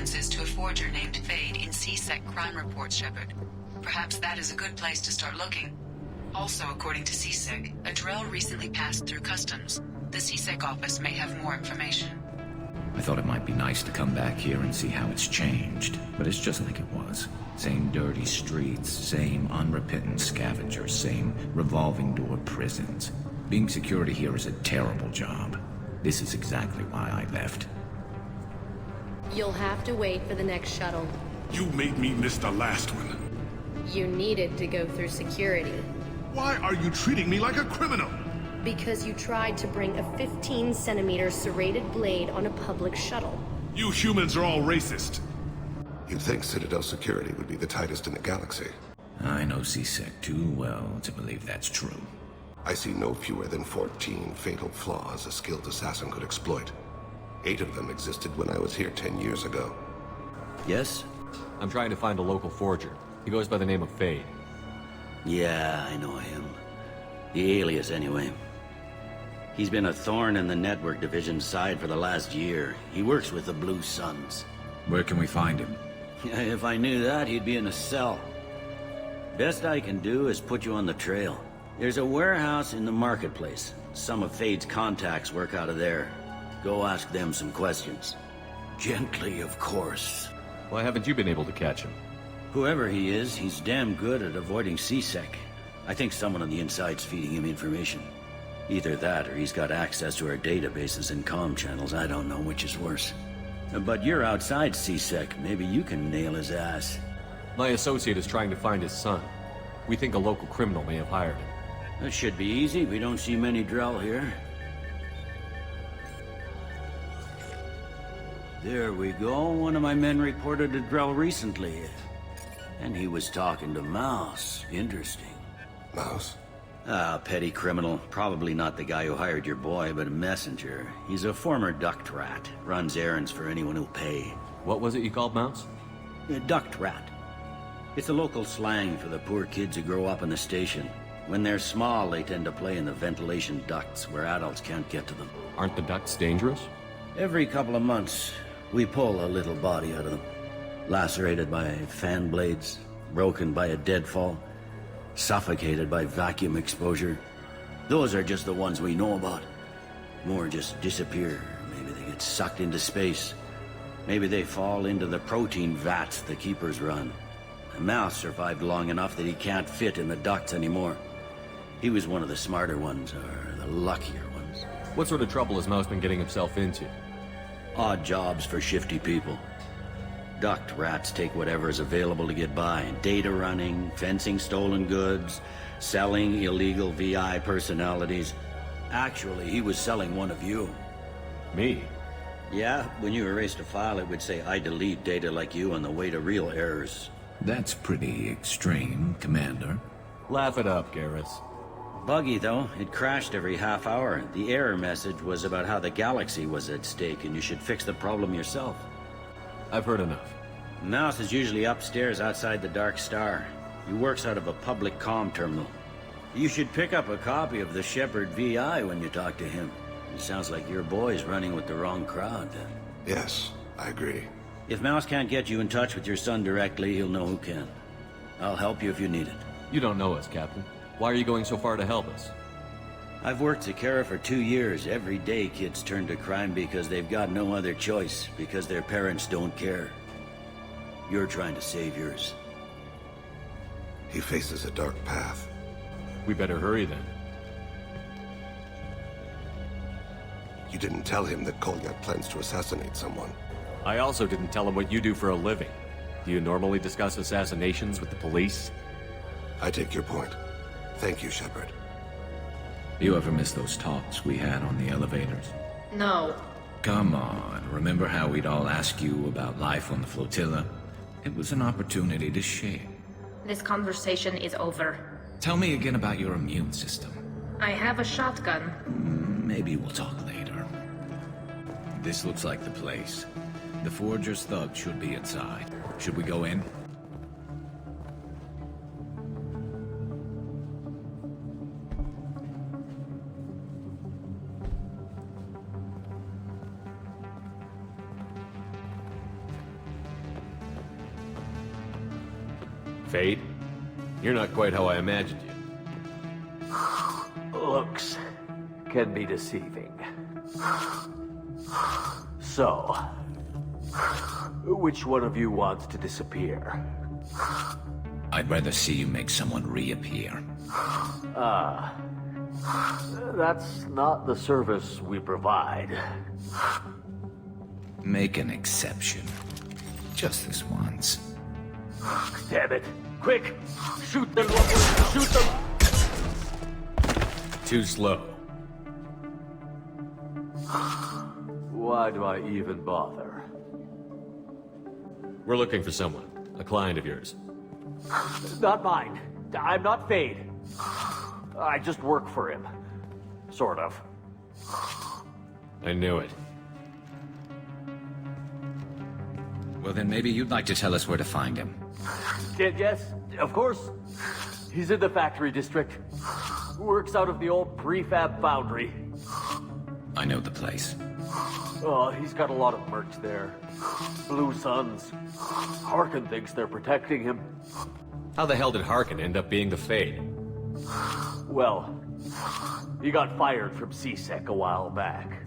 references to a forger named Thane in C-Sec crime reports, Shepard. Perhaps that is a good place to start looking. Also, according to C-Sec, a drell recently passed through customs. The C-Sec office may have more information. I thought it might be nice to come back here and see how it's changed, but it's just like it was. Same dirty streets, same unrepentant scavengers, same revolving door prisons. Being security here is a terrible job. This is exactly why I left. You'll have to wait for the next shuttle. You made me miss the last one. You needed to go through security. Why are you treating me like a criminal? Because you tried to bring a 15-centimeter serrated blade on a public shuttle. You humans are all racist. You'd think Citadel security would be the tightest in the galaxy. I know C-Sec too well to believe that's true. I see no fewer than 14 fatal flaws a skilled assassin could exploit. 8 of them existed when I was here 10 years ago. Yes? I'm trying to find a local forger. He goes by the name of Thane. Yeah, I know him. The alias, anyway. He's been a thorn in the network division's side for the last year. He works with the Blue Suns. Where can we find him? If I knew that, he'd be in a cell. Best I can do is put you on the trail. There's a warehouse in the marketplace. Some of Fade's contacts work out of there. Go ask them some questions. Gently, of course. Why haven't you been able to catch him? Whoever he is, he's damn good at avoiding C-Sec. I think someone on the inside's feeding him information. Either that, or he's got access to our databases and comm channels. I don't know which is worse. But you're outside C-Sec. Maybe you can nail his ass. My associate is trying to find his son. We think a local criminal may have hired him. That should be easy. We don't see many drell here. There we go. One of my men reported a drell recently. And he was talking to Mouse. Interesting. Mouse? Ah, petty criminal. Probably not the guy who hired your boy, but a messenger. He's a former duct rat. Runs errands for anyone who'll pay. What was it you called Mouse? A duct rat. It's a local slang for the poor kids who grow up in the station. When they're small, they tend to play in the ventilation ducts where adults can't get to them. Aren't the ducts dangerous? Every couple of months, we pull a little body out of them. Lacerated by fan blades, broken by a deadfall, suffocated by vacuum exposure. Those are just the ones we know about. More just disappear. Maybe they get sucked into space. Maybe they fall into the protein vats the keepers run. The Mouse survived long enough that he can't fit in the ducts anymore. He was one of the smarter ones, or the luckier ones. What sort of trouble has Mouse been getting himself into? Odd jobs for shifty people. Duct rats take whatever is available to get by. Data running, fencing stolen goods, selling illegal VI personalities. Actually, he was selling one of you. Me? Yeah, when you erased a file, it would say, I delete data like you on the way to real errors. That's pretty extreme, Commander. Laugh it up, Garrus. Buggy, though. It crashed every half hour. The error message was about how the galaxy was at stake and you should fix the problem yourself. I've heard enough. Mouse is usually upstairs outside the Dark Star. He works out of a public comm terminal. You should pick up a copy of the Shepard VI when you talk to him. It sounds like your boy's running with the wrong crowd. Yes, I agree. If Mouse can't get you in touch with your son directly, he'll know who can. I'll help you if you need it. You don't know us, Captain. Why are you going so far to help us? I've worked at Kara for 2 years. Every day kids turn to crime because they've got no other choice, because their parents don't care. You're trying to save yours. He faces a dark path. We better hurry then. You didn't tell him that Kolyat plans to assassinate someone. I also didn't tell him what you do for a living. Do you normally discuss assassinations with the police? I take your point. Thank you, Shepard. You ever miss those talks we had on the elevators? No. Come on, remember how we'd all ask you about life on the flotilla? It was an opportunity to share. This conversation is over. Tell me again about your immune system. I have a shotgun. Maybe we'll talk later. This looks like the place. The Forger's thug should be inside. Should we go in? Fade? You're not quite how I imagined you. Looks can be deceiving. So, which one of you wants to disappear? I'd rather see you make someone reappear. That's not the service we provide. Make an exception. Just this once. Damn it. Quick! Shoot them, Walker! Shoot them! Too slow. Why do I even bother? We're looking for someone. A client of yours. Not mine. I'm not Fade. I just work for him. Sort of. I knew it. Well, then maybe you'd like to tell us where to find him. Yes, of course. He's in the factory district. Works out of the old prefab foundry. I know the place. Oh, he's got a lot of merch there. Blue Suns. Harkin thinks they're protecting him. How the hell did Harkin end up being the Fade? Well, he got fired from CSEC a while back.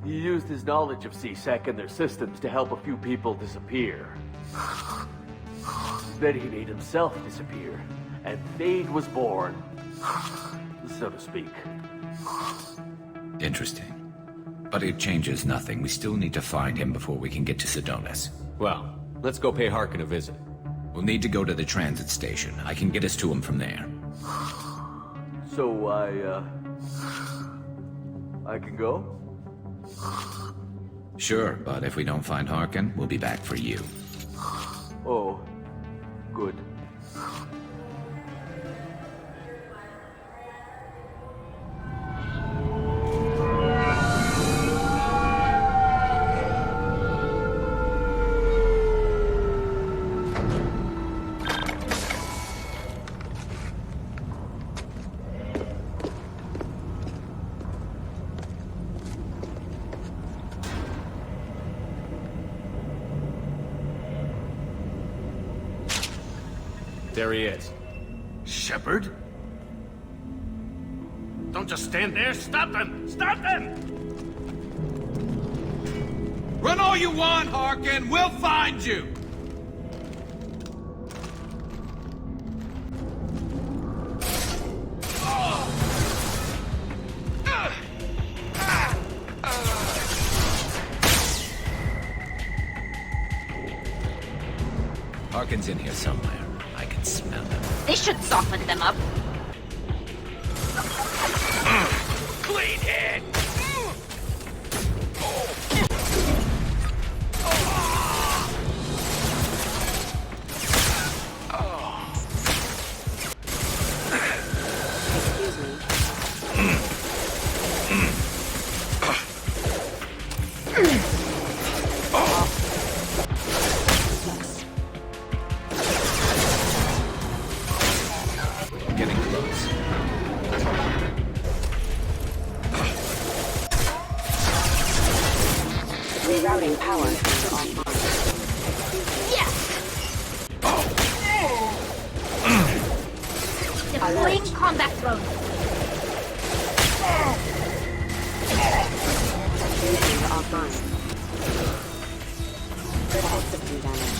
He used his knowledge of CSEC and their systems to help a few people disappear. Then he made himself disappear, and Thane was born, so to speak. Interesting. But it changes nothing. We still need to find him before we can get to Sidonis. Well, let's go pay Harkin a visit. We'll need to go to the transit station. I can get us to him from there. So I can go? Sure, but if we don't find Harkin, we'll be back for you. Oh, good. There he is. Shepard? Don't just stand there. Stop them! Stop them! Run all you want, Harkin. We'll find you. Harkin's in here somewhere. I can smell him. This should soften them up. Clean hit. Getting close. Rerouting power to online. Deploying combat drone. Units offline. Critical system damage.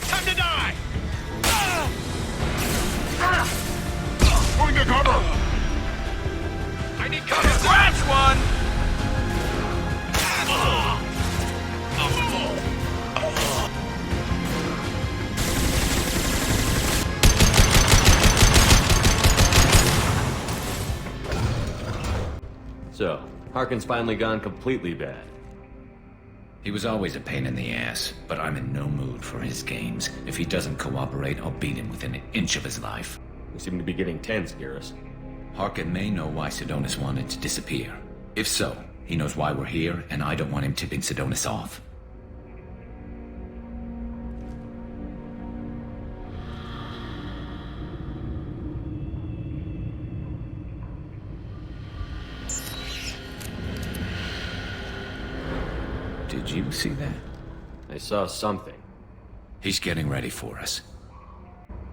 Time to die. Going to cover! I need cover. Scratch one. So, Harkin's finally gone completely bad. He was always a pain in the ass, but I'm in no mood for his games. If he doesn't cooperate, I'll beat him within an inch of his life. You seem to be getting tense, Garrus. Harkin may know why Sidonis wanted to disappear. If so, he knows why we're here, and I don't want him tipping Sidonis off. Did you see that? I saw something. He's getting ready for us.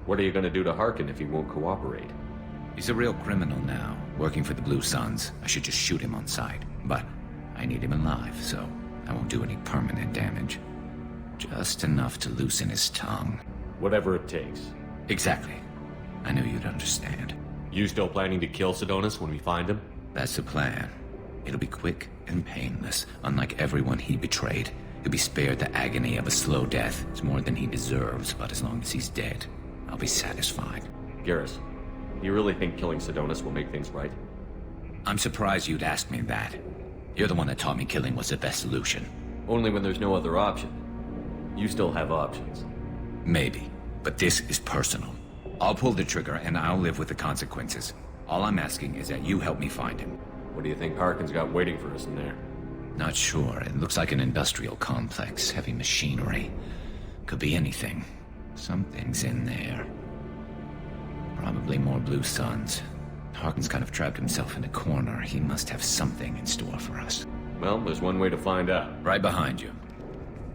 What are you gonna do to Harkin if he won't cooperate? He's a real criminal now, working for the Blue Suns. I should just shoot him on sight. But I need him alive, so I won't do any permanent damage. Just enough to loosen his tongue. Whatever it takes. Exactly. I knew you'd understand. You still planning to kill Sidonis when we find him? That's the plan. It'll be quick and painless, unlike everyone he betrayed. He'll be spared the agony of a slow death. It's more than he deserves, but as long as he's dead, I'll be satisfied. Garrus, you really think killing Sidonis will make things right? I'm surprised you'd ask me that. You're the one that taught me killing was the best solution. Only when there's no other option. You still have options. Maybe, but this is personal. I'll pull the trigger and I'll live with the consequences. All I'm asking is that you help me find him. What do you think Harkin's got waiting for us in there? Not sure. It looks like an industrial complex. Heavy machinery. Could be anything. Something's in there. Probably more Blue Suns. Harkin's kind of trapped himself in a corner. He must have something in store for us. Well, there's one way to find out. Right behind you.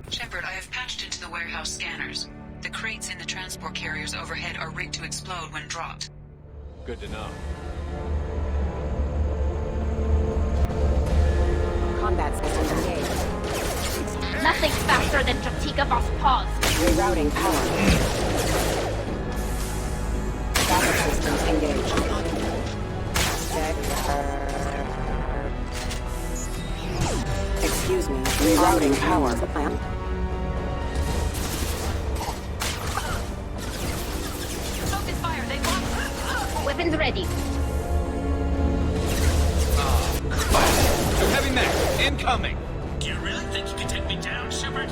Shepard, I have patched into the warehouse scanners. The crates in the transport carriers overhead are rigged to explode when dropped. Good to know. Combat system engaged. Nothing faster than Jatikav's paws. Rerouting power. Battle systems engaged. Excuse me. Rerouting power. Focus fire, they want. Weapons ready. Heavy mech, incoming! Do you really think you can take me down, Shepard?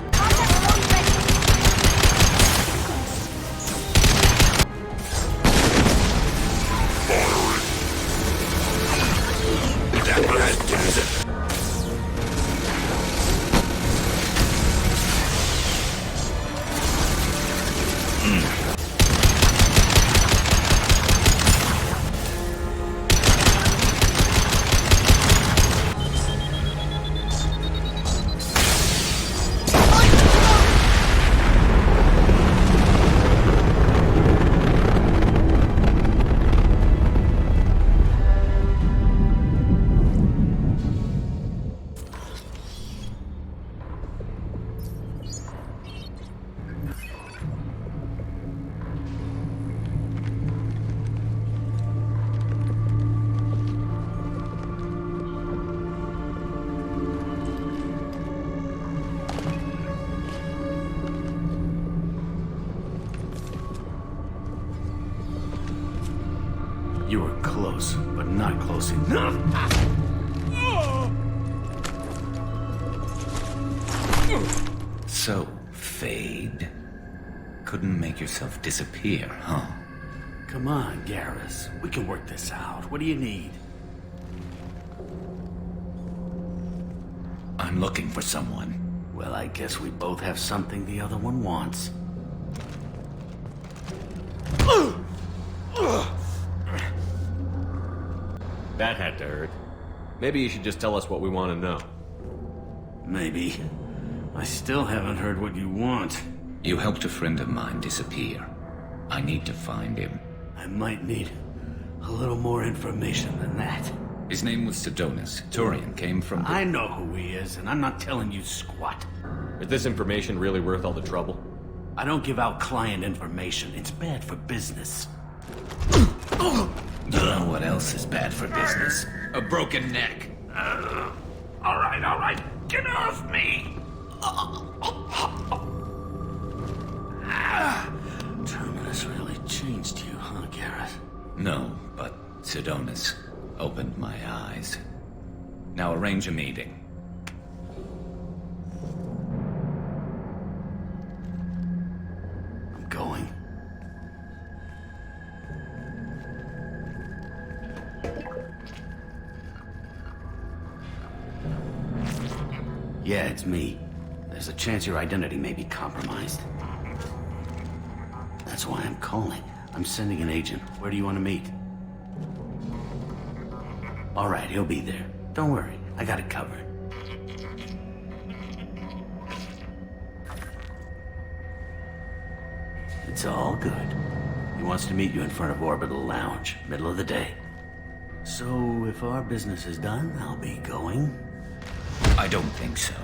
You were close, but not close enough. So, Fade. Couldn't make yourself disappear, huh? Come on, Garrus. We can work this out. What do you need? I'm looking for someone. Well, I guess we both have something the other one wants. That had to hurt. Maybe you should just tell us what we want to know. Maybe. I still haven't heard what you want. You helped a friend of mine disappear. I need to find him. I might need a little more information than that. His name was Sidonis. Turian, came from the... I know who he is, and I'm not telling you squat. Is this information really worth all the trouble? I don't give out client information. It's bad for business. You know what else is bad for business? A broken neck. All right. Get off me! Terminus really changed you, huh, Garrus? No, but Sidonis opened my eyes. Now arrange a meeting. I'm going. Yeah, it's me. There's a chance your identity may be compromised. That's why I'm calling. I'm sending an agent. Where do you want to meet? All right, he'll be there. Don't worry, I got it covered. It's all good. He wants to meet you in front of Orbital Lounge, middle of the day. So, if our business is done, I'll be going. I don't think so.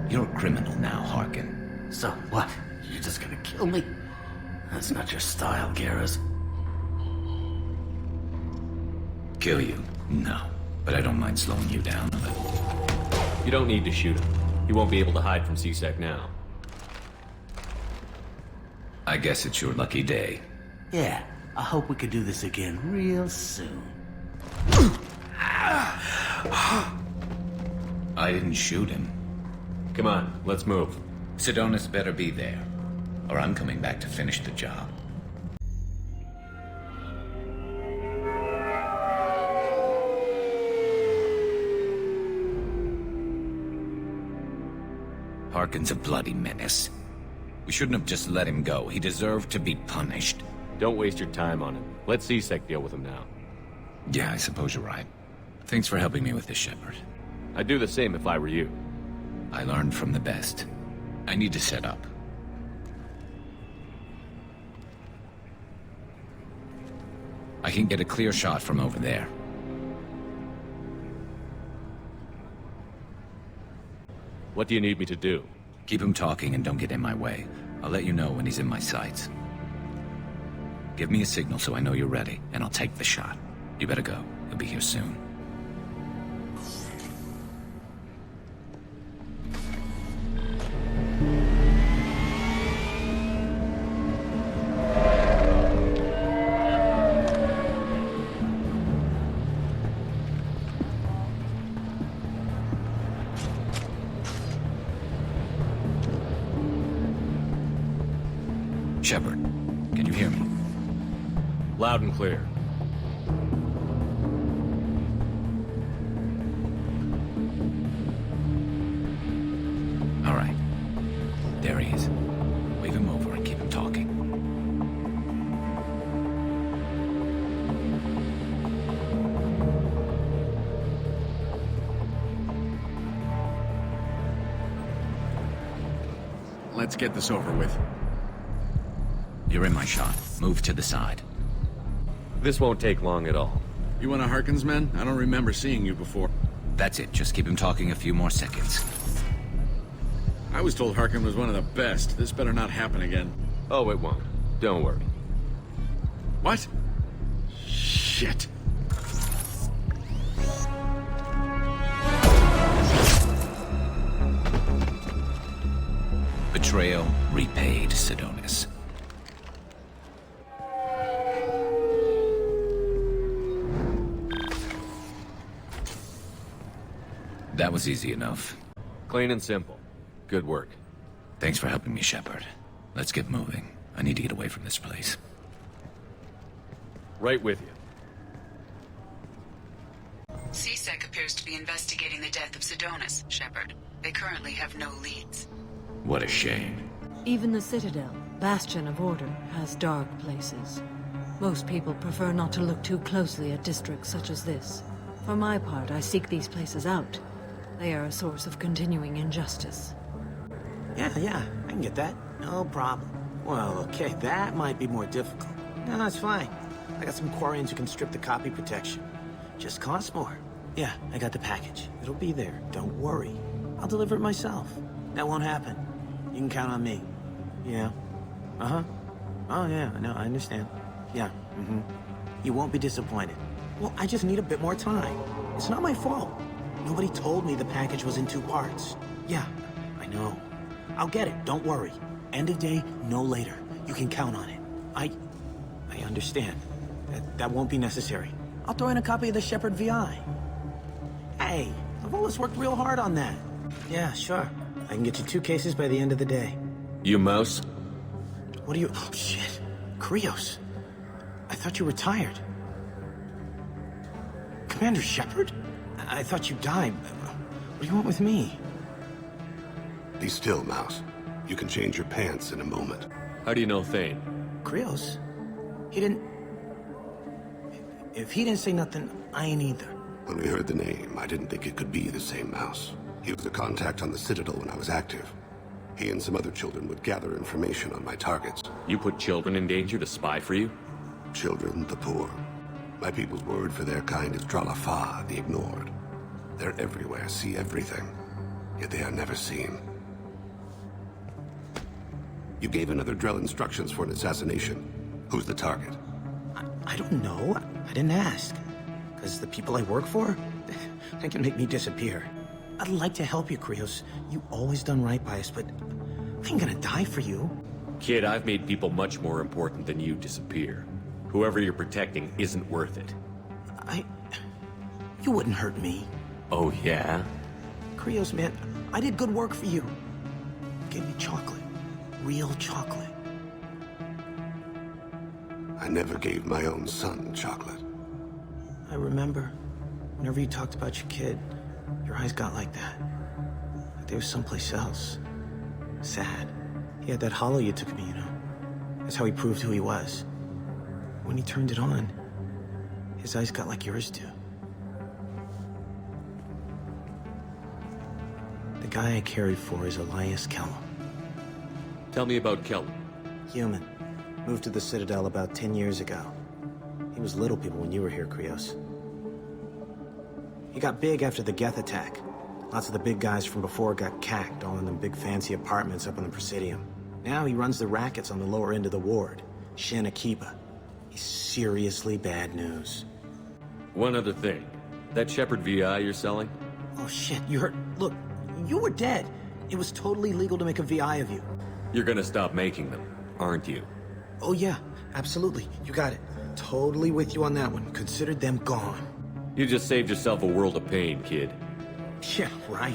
You're a criminal now, Harkin. So what? You're just gonna kill me? That's not your style, Garrus. Kill you? No. But I don't mind slowing you down a little. You don't need to shoot him. He won't be able to hide from C-Sec now. I guess it's your lucky day. Yeah, I hope we could do this again real soon. I didn't shoot him. Come on, let's move. Sidonis better be there, or I'm coming back to finish the job. Harkin's a bloody menace. We shouldn't have just let him go. He deserved to be punished. Don't waste your time on him. Let C-Sec deal with him now. Yeah, I suppose you're right. Thanks for helping me with this, Shepard. I'd do the same if I were you. I learned from the best. I need to set up. I can get a clear shot from over there. What do you need me to do? Keep him talking and don't get in my way. I'll let you know when he's in my sights. Give me a signal so I know you're ready, and I'll take the shot. You better go. He'll be here soon. Shepard, can you hear me? Loud and clear. All right. There he is. Wave him over and keep him talking. Let's get this over with. You're in my shot. Move to the side. This won't take long at all. You one of Harkin's men? I don't remember seeing you before. That's it. Just keep him talking a few more seconds. I was told Harkin was one of the best. This better not happen again. Oh, it won't. Don't worry. What? Shit. Betrayal repaid, Sidonis. That was easy enough. Clean and simple. Good work. Thanks for helping me, Shepard. Let's get moving. I need to get away from this place. Right with you. C-Sec appears to be investigating the death of Sidonis, Shepard. They currently have no leads. What a shame. Even the Citadel, bastion of order, has dark places. Most people prefer not to look too closely at districts such as this. For my part, I seek these places out. They are a source of continuing injustice. Yeah, I can get that. No problem. Well, okay, that might be more difficult. No, it's fine. I got some Quarians who can strip the copy protection. Just costs more. Yeah, I got the package. It'll be there. Don't worry. I'll deliver it myself. That won't happen. You can count on me. Yeah. Uh-huh. Oh, yeah, no, I understand. Yeah, You won't be disappointed. Well, I just need a bit more time. It's not my fault. Nobody told me the package was in 2 parts. Yeah, I know. I'll get it, don't worry. End of day, no later. You can count on it. I understand. That won't be necessary. I'll throw in a copy of the Shepard VI. Hey, Avolis worked real hard on that. Yeah, sure. I can get you 2 cases by the end of the day. You mouse? What are you... Oh, shit. Krios. I thought you were retired. Commander Shepard? I thought you died. What do you want with me? Be still, Mouse. You can change your pants in a moment. How do you know Thane? Krios? He didn't... If he didn't say nothing, I ain't either. When we heard the name, I didn't think it could be the same Mouse. He was a contact on the Citadel when I was active. He and some other children would gather information on my targets. You put children in danger to spy for you? Children, the poor. My people's word for their kind is Dralafa, the ignored. They're everywhere, see everything, yet they are never seen. You gave another drell instructions for an assassination. Who's the target? I don't know. I didn't ask. Because the people I work for, they can make me disappear. I'd like to help you, Krios. You always done right by us, but I ain't gonna die for you. Kid, I've made people much more important than you disappear. Whoever you're protecting isn't worth it. You wouldn't hurt me. Oh, yeah? Krios, man, I did good work for you. Gave me chocolate. Real chocolate. I never gave my own son chocolate. I remember. Whenever you talked about your kid, your eyes got like that. Like they were someplace else. Sad. He had that hollow you took of me, you know? That's how he proved who he was. When he turned it on, his eyes got like yours do. The guy I carried for is Elias Kellum. Tell me about Kellum. Human. Moved to the Citadel about 10 years ago. He was little people when you were here, Krios. He got big after the Geth attack. Lots of the big guys from before got cacked, all in them big fancy apartments up on the Presidium. Now he runs the rackets on the lower end of the ward, Shin Akiba. He's seriously bad news. One other thing. That Shepard VI you're selling? Oh shit, you heard? Look, you were dead. It was totally legal to make a VI of you. You're gonna stop making them, aren't you? Oh yeah, absolutely. You got it. Totally with you on that one. Considered them gone. You just saved yourself a world of pain, kid. Yeah, right.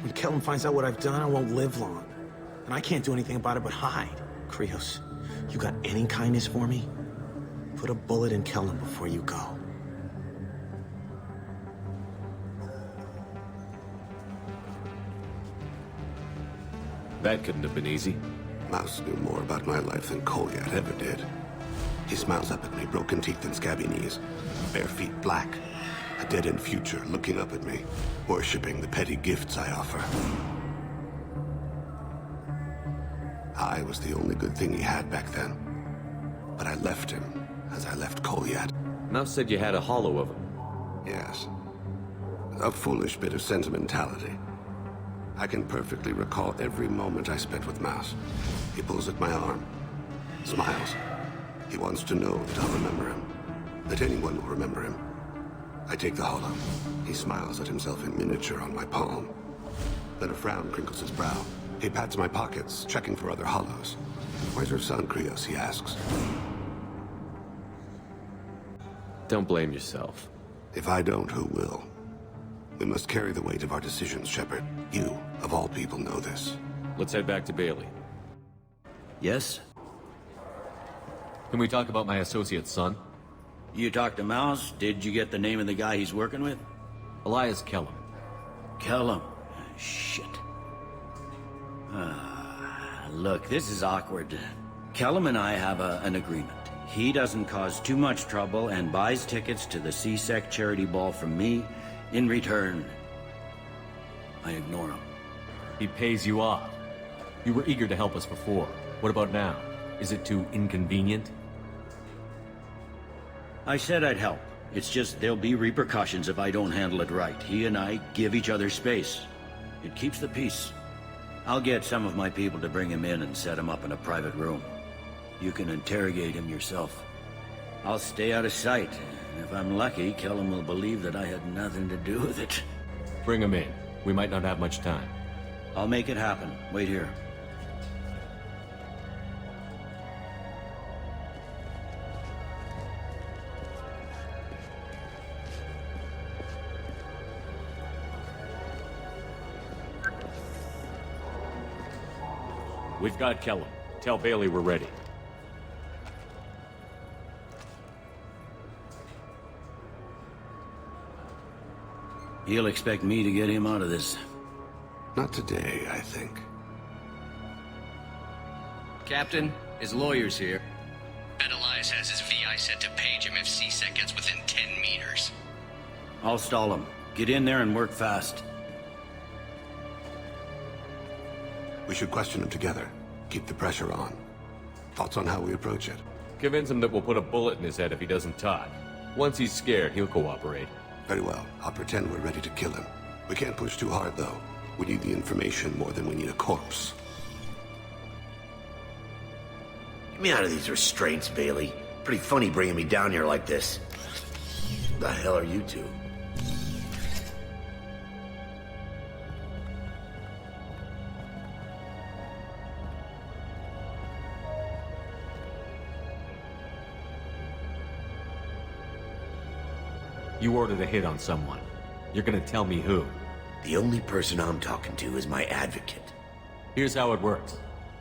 When Kellum finds out what I've done, I won't live long. And I can't do anything about it but hide. Krios, you got any kindness for me? Put a bullet in Kellum before you go. That couldn't have been easy. Mouse knew more about my life than Kolyat ever did. He smiles up at me, broken teeth and scabby knees, bare feet black, a dead-end future looking up at me, worshipping the petty gifts I offer. I was the only good thing he had back then, but I left him as I left Kolyat. Mouse said you had a hollow of him. Yes. A foolish bit of sentimentality. I can perfectly recall every moment I spent with Mouse. He pulls at my arm, smiles. He wants to know that I'll remember him, that anyone will remember him. I take the hollow. He smiles at himself in miniature on my palm. Then a frown crinkles his brow. He pats my pockets, checking for other hollows. Where's your son, Krios? He asks. Don't blame yourself. If I don't, who will? We must carry the weight of our decisions, Shepard. You, of all people, know this. Let's head back to Bailey. Yes? Can we talk about my associate's son? You talked to Mouse? Did you get the name of the guy he's working with? Elias Kellum. Kellum? Shit. Look, this is awkward. Kellum and I have an agreement. He doesn't cause too much trouble and buys tickets to the C-Sec charity ball from me. In return, I ignore him. He pays you off. You were eager to help us before. What about now? Is it too inconvenient? I said I'd help. It's just there'll be repercussions if I don't handle it right. He and I give each other space. It keeps the peace. I'll get some of my people to bring him in and set him up in a private room. You can interrogate him yourself. I'll stay out of sight. And if I'm lucky, Kellum will believe that I had nothing to do with it. Bring him in. We might not have much time. I'll make it happen. Wait here. We've got Kellum. Tell Bailey we're ready. He'll expect me to get him out of this. Not today, I think. Captain, his lawyer's here. Bet Elias has his VI set to page him if C-Sec gets within 10 meters. I'll stall him. Get in there and work fast. We We should question him together. Keep the pressure on. Thoughts on how we approach it? Convince him that we'll put a bullet in his head if he doesn't talk. Once he's scared, he'll cooperate. Very well. I'll pretend we're ready to kill him. We can't push too hard, though. We need the information more than we need a corpse. Get me out of these restraints, Bailey. Pretty funny bringing me down here like this. The hell are you two? You ordered a hit on someone. You're gonna tell me who. The only person I'm talking to is my advocate. Here's how it works.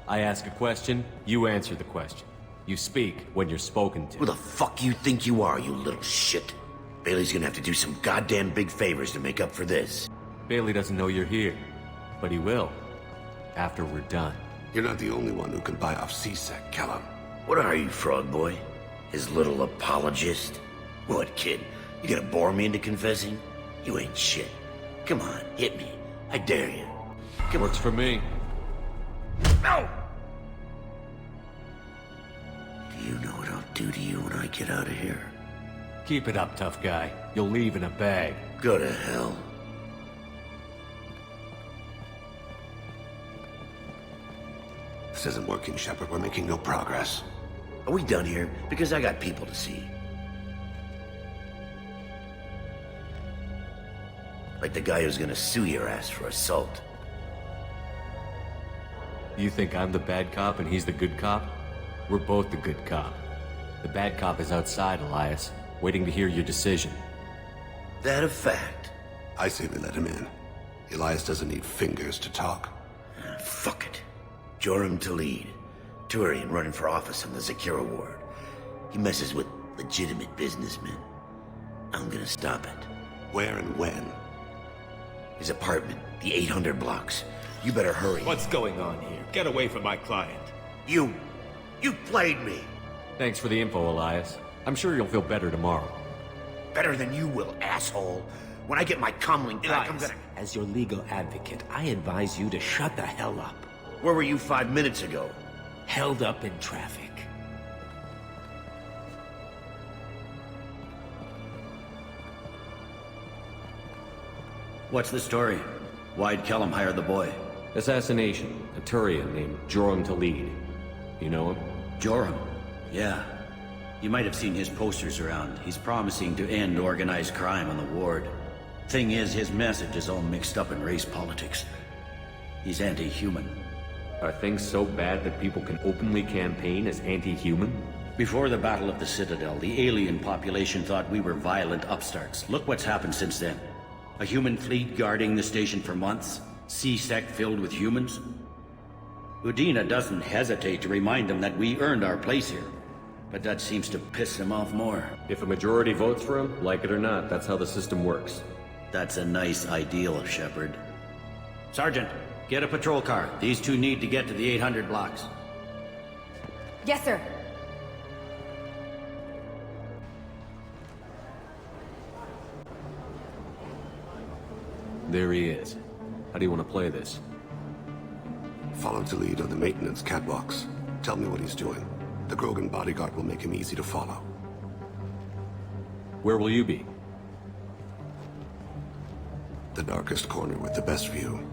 I ask a question, you answer the question. You speak when you're spoken to. Who the fuck you think you are, you little shit? Bailey's gonna have to do some goddamn big favors to make up for this. Bailey doesn't know you're here, but he will. After we're done. You're not the only one who can buy off C-Sec, Callum. What are you, Frog Boy? His little apologist? What, kid? You gonna bore me into confessing? You ain't shit. Come on, hit me. I dare you. Works for me. No! Do you know what I'll do to you when I get out of here? Keep it up, tough guy. You'll leave in a bag. Go to hell. This isn't working, Shepard. We're making no progress. Are we done here? Because I got people to see. Like the guy who's gonna sue your ass for assault. You think I'm the bad cop and he's the good cop? We're both the good cop. The bad cop is outside, Elias, waiting to hear your decision. That a fact? I say we let him in. Elias doesn't need fingers to talk. Fuck it. Joram Talid, Turian running for office on the Zakira ward. He messes with legitimate businessmen. I'm gonna stop it. Where and when? His apartment, the 800 blocks. You better hurry. What's going on here? Get away from my client. You played me. Thanks for the info, Elias. I'm sure you'll feel better tomorrow. Better than you will, asshole. When I get my comlink back, I'm gonna... As your legal advocate, I advise you to shut the hell up. Where were you 5 minutes ago? Held up in traffic. What's the story? Why'd Kellum hire the boy? Assassination. A Turian named Joram Talid. You know him? Joram? Yeah. You might have seen his posters around. He's promising to end organized crime on the ward. Thing is, his message is all mixed up in race politics. He's anti-human. Are things so bad that people can openly campaign as anti-human? Before the Battle of the Citadel, the alien population thought we were violent upstarts. Look what's happened since then. A human fleet guarding the station for months. C-Sec filled with humans. Udina doesn't hesitate to remind them that we earned our place here. But that seems to piss them off more. If a majority votes for him, like it or not, that's how the system works. That's a nice ideal, Shepard. Sergeant, get a patrol car. These two need to get to the 800 blocks. Yes, sir. There he is. How do you want to play this? Follow to lead on the maintenance catwalks. Tell me what he's doing. The Grogan bodyguard will make him easy to follow. Where will you be? The darkest corner with the best view.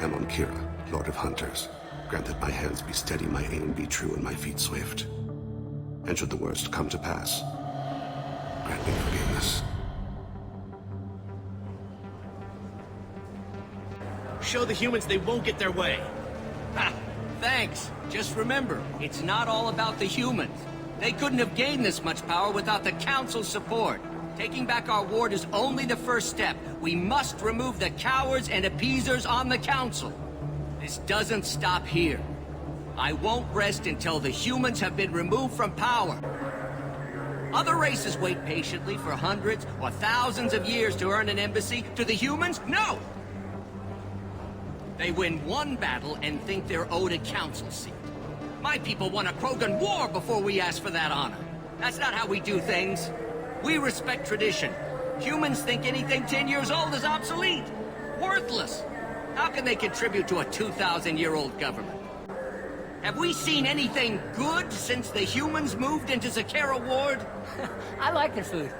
Amon Kira, Lord of Hunters. Grant that my hands be steady, my aim be true, and my feet swift. And should the worst come to pass, grant me forgiveness. Show the humans they won't get their way. Ha! Thanks. Just remember, it's not all about the humans. They couldn't have gained this much power without the Council's support. Taking back our ward is only the first step. We must remove the cowards and appeasers on the Council. This doesn't stop here. I won't rest until the humans have been removed from power. Other races wait patiently for hundreds or thousands of years to earn an embassy. To the humans, no! They win one battle and think they're owed a council seat. My people won a Krogan war before we asked for that honor. That's not how we do things. We respect tradition. Humans think anything 10 years old is obsolete. Worthless. How can they contribute to a 2,000-year-old government? Have we seen anything good since the humans moved into Zakera Ward? I like their food.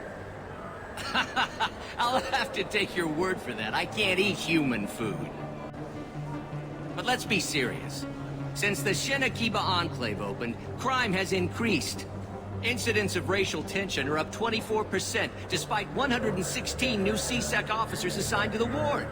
I'll have to take your word for that. I can't eat human food. But let's be serious. Since the Shenakiba Enclave opened, crime has increased. Incidents of racial tension are up 24%, despite 116 new CSEC officers assigned to the ward.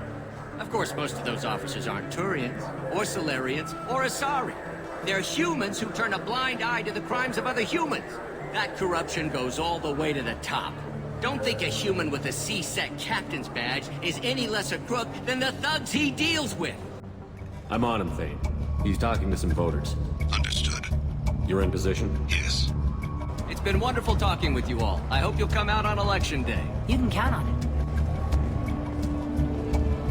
Of course, most of those officers aren't Turians, or Solarians, or Asari. They're humans who turn a blind eye to the crimes of other humans. That corruption goes all the way to the top. Don't think a human with a CSEC captain's badge is any less a crook than the thugs he deals with. I'm on him, Thane. He's talking to some voters. Understood. You're in position? Yes. It's been wonderful talking with you all. I hope you'll come out on Election Day. You can count on it.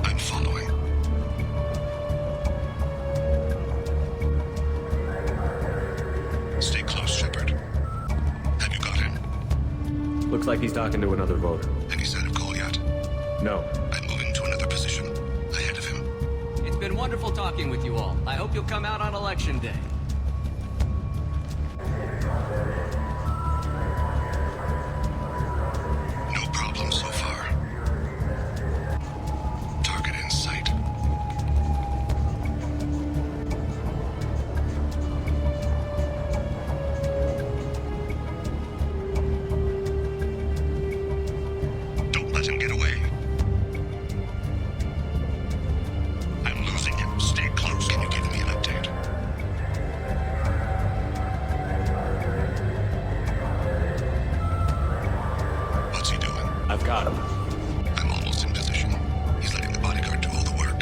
I'm following. Stay close, Shepard. Have you got him? Looks like he's talking to another voter. Any sign of Kolyat? No. I'm moving to another position. Ahead of him. It's been wonderful talking with you all. I hope you'll come out on Election Day. No problem so far. Target in sight. Don't let him get away. I'm losing him. Stay close. Can you give me an update? What's he doing? I've got him. I'm almost in position. He's letting the bodyguard do all the work.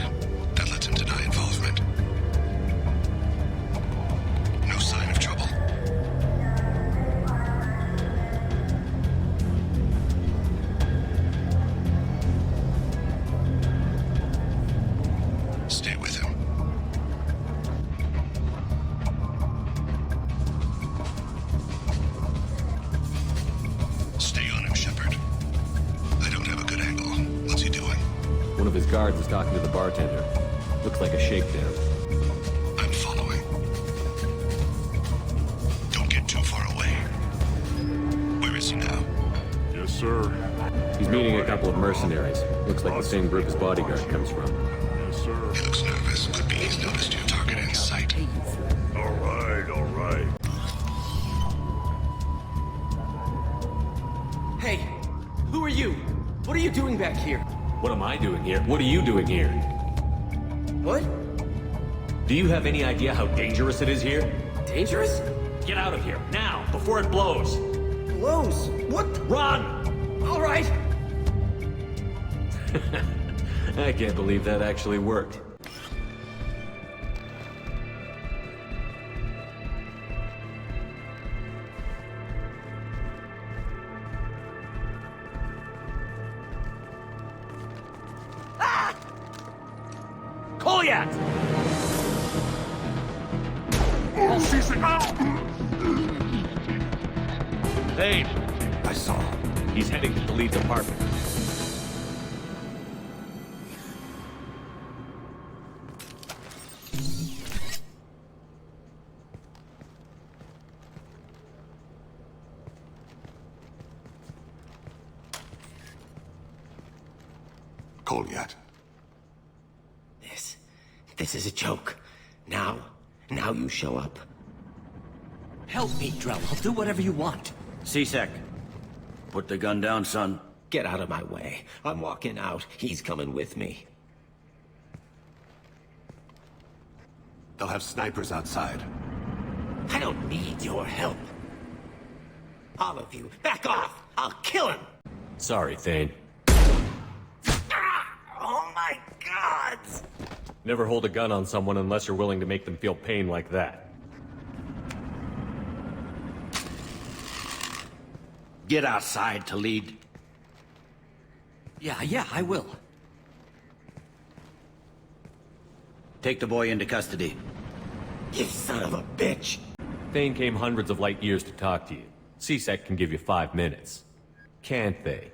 That lets him deny involvement. No sign of trouble. Stay with him. Stay on him, Shepard. I don't have a good angle. What's he doing? One of his guards is talking to the bartender. Looks like a shakedown. I'm following. Don't get too far away. Where is he now? Yes, sir. He's meeting a couple of mercenaries. Looks like the same group his bodyguard comes from. Yes, sir. He looks nervous. Could be he's noticed your target in sight. All right, all right. Hey, who are you? What are you doing back here? What am I doing here? What are you doing here? What? Do you have any idea how dangerous it is here? Dangerous? Get out of here, now, before it blows! Blows? What? Run! All right. I can't believe that actually worked. Kolyat! Thane! I saw. He's heading to the lead department. Kolyat. This is a joke. Now you show up. Help me, Drell. I'll do whatever you want. CSEC, put the gun down, son. Get out of my way. I'm walking out. He's coming with me. They'll have snipers outside. I don't need your help. All of you, back off! I'll kill him! Sorry, Thane. Oh my God! Never hold a gun on someone unless you're willing to make them feel pain like that. Get outside to lead. Yeah, I will. Take the boy into custody. You son of a bitch! Thane came hundreds of light years to talk to you. CSEC can give you 5 minutes. Can't they?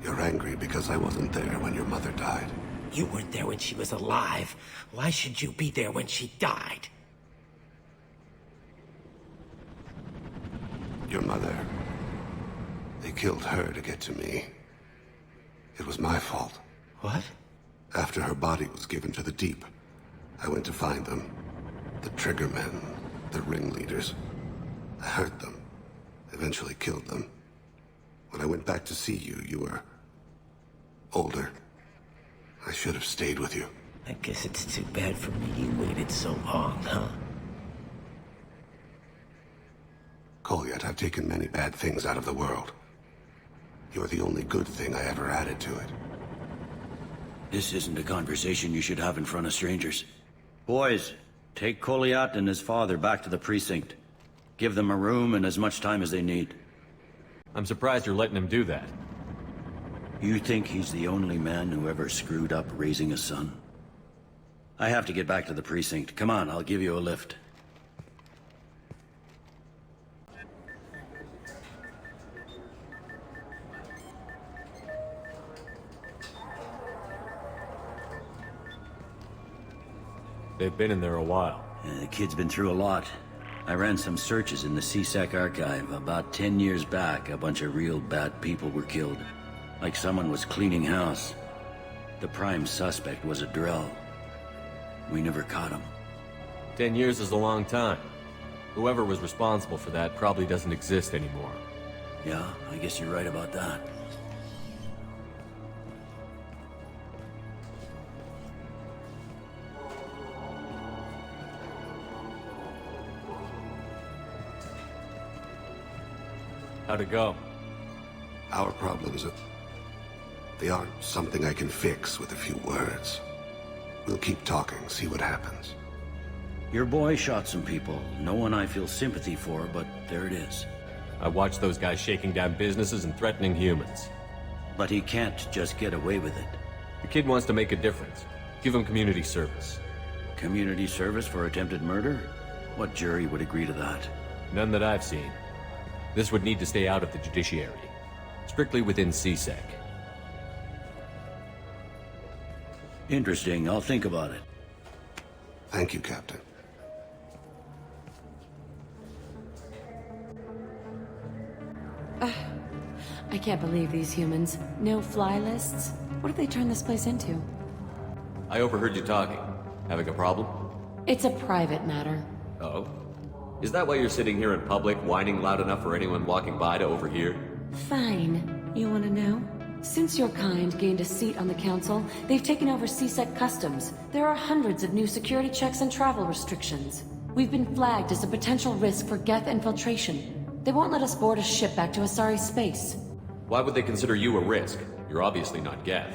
You're angry because I wasn't there when your mother died. You weren't there when she was alive. Why should you be there when she died? Your mother. They killed her to get to me. It was my fault. What? After her body was given to the deep, I went to find them. The triggermen, the ringleaders. I hurt them. Eventually killed them. When I went back to see you, you were older. I should have stayed with you. I guess it's too bad for me you waited so long, huh? Kolyat, I've taken many bad things out of the world. You're the only good thing I ever added to it. This isn't a conversation you should have in front of strangers. Boys, take Kolyat and his father back to the precinct. Give them a room and as much time as they need. I'm surprised you're letting him do that. You think he's the only man who ever screwed up raising a son? I have to get back to the precinct. Come on, I'll give you a lift. They've been in there a while. The kid's been through a lot. I ran some searches in the CSEC archive. About 10 years back, a bunch of real bad people were killed. Like someone was cleaning house. The prime suspect was a drell. We never caught him. 10 years is a long time. Whoever was responsible for that probably doesn't exist anymore. Yeah, I guess you're right about that. How'd it go? Our problems they aren't something I can fix with a few words. We'll keep talking, see what happens. Your boy shot some people. No one I feel sympathy for, but there it is. I watched those guys shaking down businesses and threatening humans. But he can't just get away with it. The kid wants to make a difference. Give him community service. Community service for attempted murder? What jury would agree to that? None that I've seen. This would need to stay out of the judiciary. Strictly within CSEC. Interesting. I'll think about it. Thank you, Captain. I can't believe these humans. No fly lists? What have they turned this place into? I overheard you talking. Having a problem? It's a private matter. Oh? Is that why you're sitting here in public, whining loud enough for anyone walking by to overhear? Fine. You want to know? Since your kind gained a seat on the council, they've taken over CSEC customs. There are hundreds of new security checks and travel restrictions. We've been flagged as a potential risk for Geth infiltration. They won't let us board a ship back to Asari space. Why would they consider you a risk? You're obviously not Geth.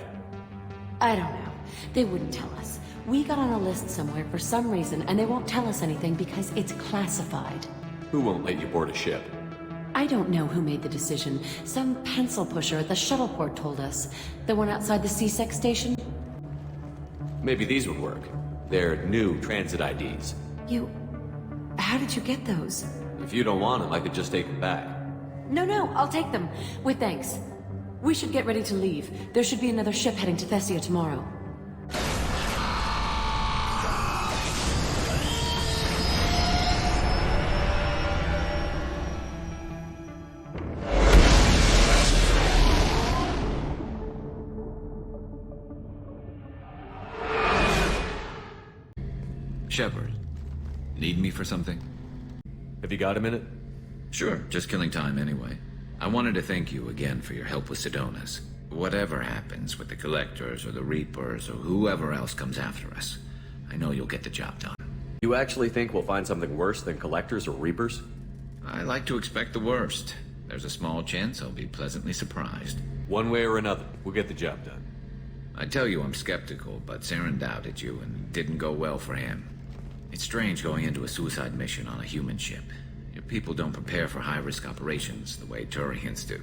I don't know. They wouldn't tell us. We got on a list somewhere for some reason, and they won't tell us anything because it's classified. Who won't let you board a ship? I don't know who made the decision. Some pencil pusher at the shuttleport told us. The one outside the CSEC station? Maybe these would work. They're new transit IDs. How did you get those? If you don't want them, I could just take them back. No, I'll take them. With thanks. We should get ready to leave. There should be another ship heading to Thessia tomorrow. Shepard, need me for something? Have you got a minute? Sure, just killing time anyway. I wanted to thank you again for your help with Sidonis. Whatever happens with the Collectors or the Reapers or whoever else comes after us, I know you'll get the job done. You actually think we'll find something worse than Collectors or Reapers? I like to expect the worst. There's a small chance I'll be pleasantly surprised. One way or another, we'll get the job done. I tell you I'm skeptical, but Saren doubted you and it didn't go well for him. It's strange going into a suicide mission on a human ship. Your people don't prepare for high-risk operations the way Turians do.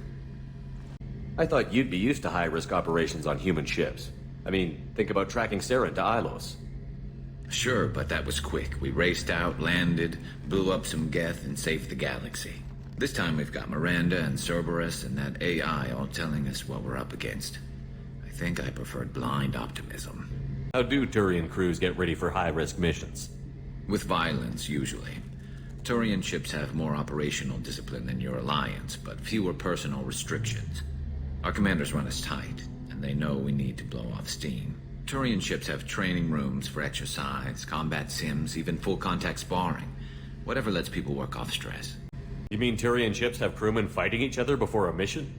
I thought you'd be used to high-risk operations on human ships. I mean, think about tracking Saren to Ilos. Sure, but that was quick. We raced out, landed, blew up some Geth, and saved the galaxy. This time we've got Miranda and Cerberus and that AI all telling us what we're up against. I think I preferred blind optimism. How do Turian crews get ready for high-risk missions? With violence, usually. Turian ships have more operational discipline than your alliance, but fewer personal restrictions. Our commanders run us tight, and they know we need to blow off steam. Turian ships have training rooms for exercise, combat sims, even full-contact sparring. Whatever lets people work off stress. You mean Turian ships have crewmen fighting each other before a mission?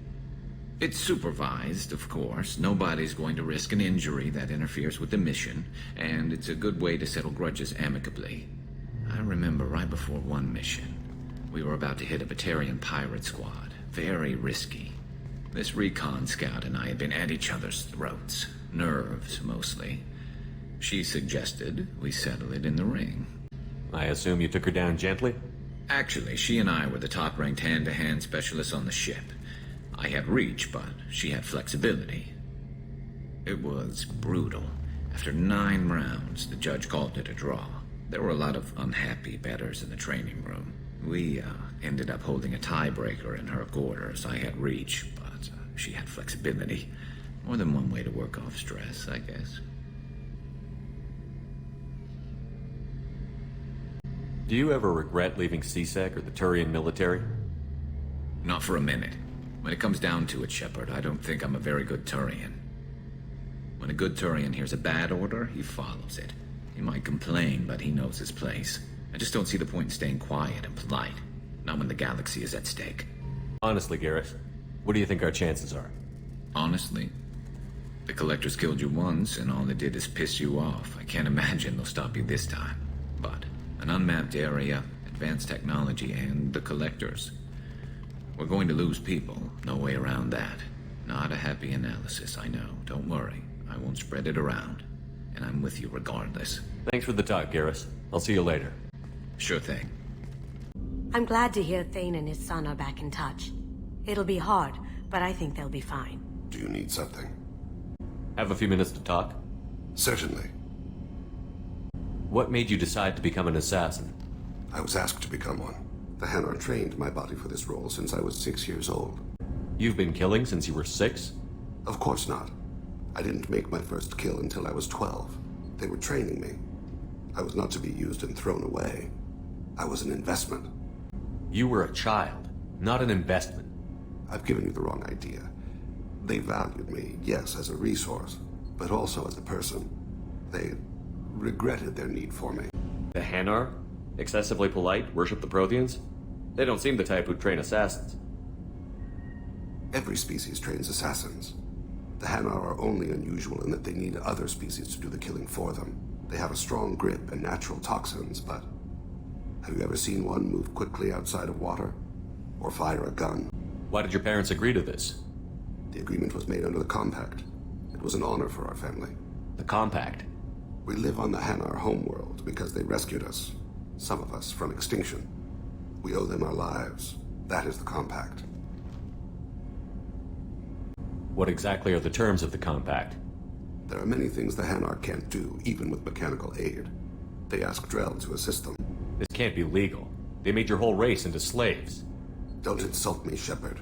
It's supervised, of course. Nobody's going to risk an injury that interferes with the mission, and it's a good way to settle grudges amicably. I remember right before one mission, we were about to hit a Batarian pirate squad. Very risky. This recon scout and I had been at each other's throats. Nerves, mostly. She suggested we settle it in the ring. I assume you took her down gently? Actually, she and I were the top-ranked hand-to-hand specialists on the ship. I had reach, but she had flexibility. It was brutal. After 9 rounds, the judge called it a draw. There were a lot of unhappy bettors in the training room. We ended up holding a tiebreaker in her quarters. I had reach, but she had flexibility. More than one way to work off stress, I guess. Do you ever regret leaving CSEC or the Turian military? Not for a minute. When it comes down to it, Shepard, I don't think I'm a very good Turian. When a good Turian hears a bad order, he follows it. He might complain, but he knows his place. I just don't see the point in staying quiet and polite. Not when the galaxy is at stake. Honestly, Garrus, what do you think our chances are? Honestly? The Collectors killed you once, and all they did is piss you off. I can't imagine they'll stop you this time. But an unmapped area, advanced technology, and the Collectors. We're going to lose people. No way around that. Not a happy analysis, I know. Don't worry. I won't spread it around. And I'm with you regardless. Thanks for the talk, Garrus. I'll see you later. Sure thing. I'm glad to hear Thane and his son are back in touch. It'll be hard, but I think they'll be fine. Do you need something? Have a few minutes to talk? Certainly. What made you decide to become an assassin? I was asked to become one. The Hanar trained my body for this role since I was 6 years old. You've been killing since you were 6? Of course not. I didn't make my first kill until I was 12. They were training me. I was not to be used and thrown away. I was an investment. You were a child, not an investment. I've given you the wrong idea. They valued me, yes, as a resource, but also as a person. They regretted their need for me. The Hanar? Excessively polite, worship the Protheans? They don't seem the type who'd train assassins. Every species trains assassins. The Hanar are only unusual in that they need other species to do the killing for them. They have a strong grip and natural toxins, but have you ever seen one move quickly outside of water? Or fire a gun? Why did your parents agree to this? The agreement was made under the Compact. It was an honor for our family. The Compact? We live on the Hanar homeworld because they rescued us. Some of us from extinction. We owe them our lives. That is the Compact. What exactly are the terms of the Compact? There are many things the Hanar can't do, even with mechanical aid. They ask Drell to assist them. This can't be legal. They made your whole race into slaves. Don't insult me, Shepard.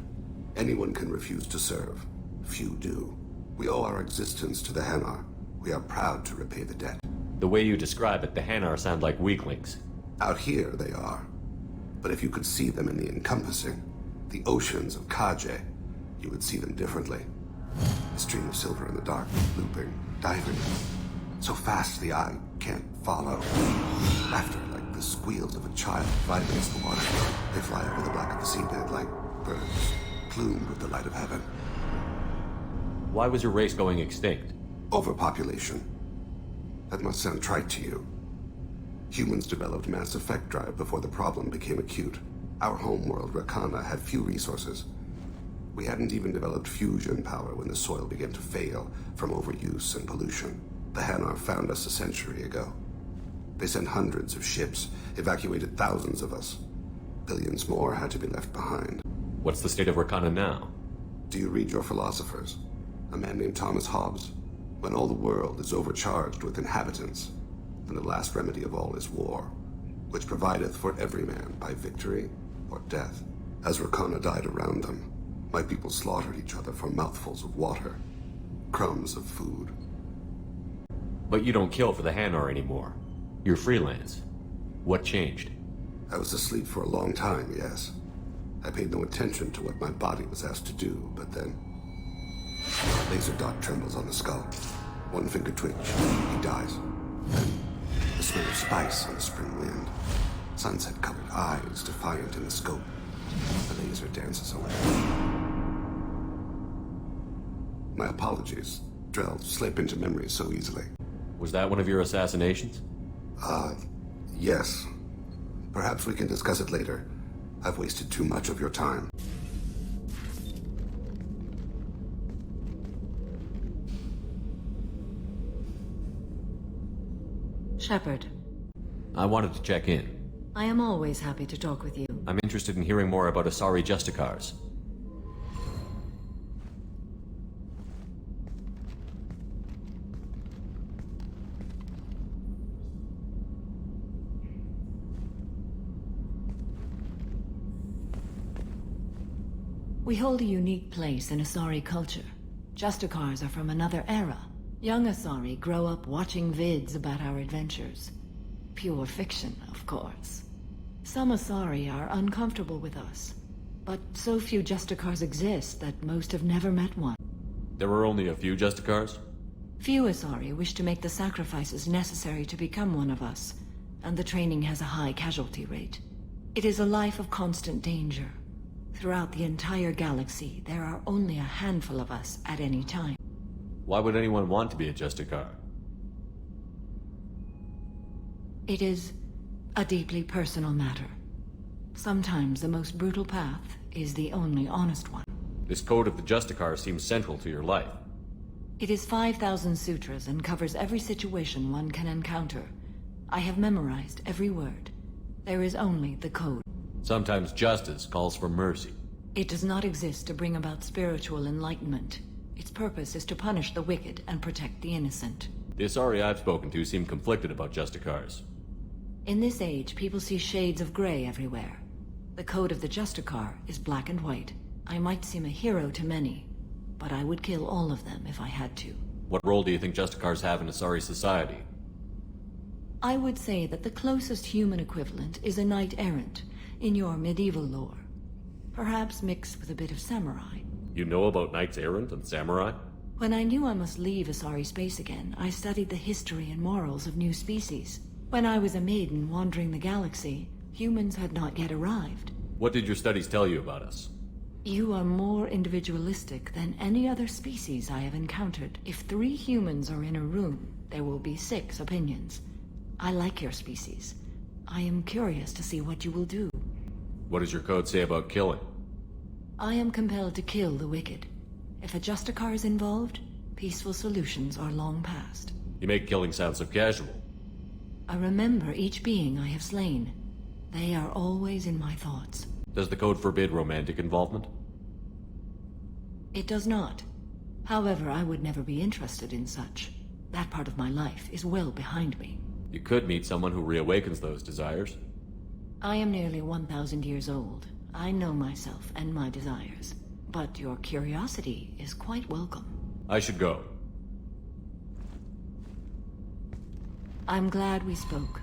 Anyone can refuse to serve. Few do. We owe our existence to the Hanar. We are proud to repay the debt. The way you describe it, the Hanar sound like weaklings. Out here, they are. But if you could see them in the encompassing, the oceans of Kaje, you would see them differently. A stream of silver in the dark, looping, diving. So fast the eye can't follow. Laughter like the squeals of a child vibrates the water. They fly over the black of the seabed like birds, plumed with the light of heaven. Why was your race going extinct? Overpopulation. That must sound trite to you. Humans developed mass effect drive before the problem became acute. Our homeworld, Rakana, had few resources. We hadn't even developed fusion power when the soil began to fail from overuse and pollution. The Hanar found us a century ago. They sent hundreds of ships, evacuated thousands of us. Billions more had to be left behind. What's the state of Rakana now? Do you read your philosophers? A man named Thomas Hobbes? When all the world is overcharged with inhabitants, then the last remedy of all is war, which provideth for every man by victory or death. As Rakana died around them, my people slaughtered each other for mouthfuls of water, crumbs of food. But you don't kill for the Hanar anymore. You're freelance. What changed? I was asleep for a long time, yes. I paid no attention to what my body was asked to do, but then... Laser dot trembles on the skull. One finger twitch, he dies. Then, the smell of spice on the spring wind. Sunset-colored eyes defiant in the scope. The laser dances away. My apologies. Drell slip into memory so easily. Was that one of your assassinations? Yes. Perhaps we can discuss it later. I've wasted too much of your time. Shepard. I wanted to check in. I am always happy to talk with you. I'm interested in hearing more about Asari Justicars. We hold a unique place in Asari culture. Justicars are from another era. Young Asari grow up watching vids about our adventures. Pure fiction, of course. Some Asari are uncomfortable with us, but so few Justicars exist that most have never met one. There were only a few Justicars? Few Asari wish to make the sacrifices necessary to become one of us, and the training has a high casualty rate. It is a life of constant danger. Throughout the entire galaxy, there are only a handful of us at any time. Why would anyone want to be a Justicar? It is a deeply personal matter. Sometimes the most brutal path is the only honest one. This code of the Justicar seems central to your life. It is 5,000 sutras and covers every situation one can encounter. I have memorized every word. There is only the code. Sometimes justice calls for mercy. It does not exist to bring about spiritual enlightenment. Its purpose is to punish the wicked and protect the innocent. The Asari I've spoken to seem conflicted about Justicars. In this age, people see shades of gray everywhere. The code of the Justicar is black and white. I might seem a hero to many, but I would kill all of them if I had to. What role do you think Justicars have in Asari society? I would say that the closest human equivalent is a knight-errant in your medieval lore. Perhaps mixed with a bit of samurai. You know about Knights Errant and Samurai? When I knew I must leave Asari space again, I studied the history and morals of new species. When I was a maiden wandering the galaxy, humans had not yet arrived. What did your studies tell you about us? You are more individualistic than any other species I have encountered. If 3 humans are in a room, there will be 6 opinions. I like your species. I am curious to see what you will do. What does your code say about killing? I am compelled to kill the wicked. If a Justicar is involved, peaceful solutions are long past. You make killing sound so casual. I remember each being I have slain. They are always in my thoughts. Does the code forbid romantic involvement? It does not. However, I would never be interested in such. That part of my life is well behind me. You could meet someone who reawakens those desires. I am nearly 1,000 years old. I know myself and my desires. But your curiosity is quite welcome. I should go. I'm glad we spoke.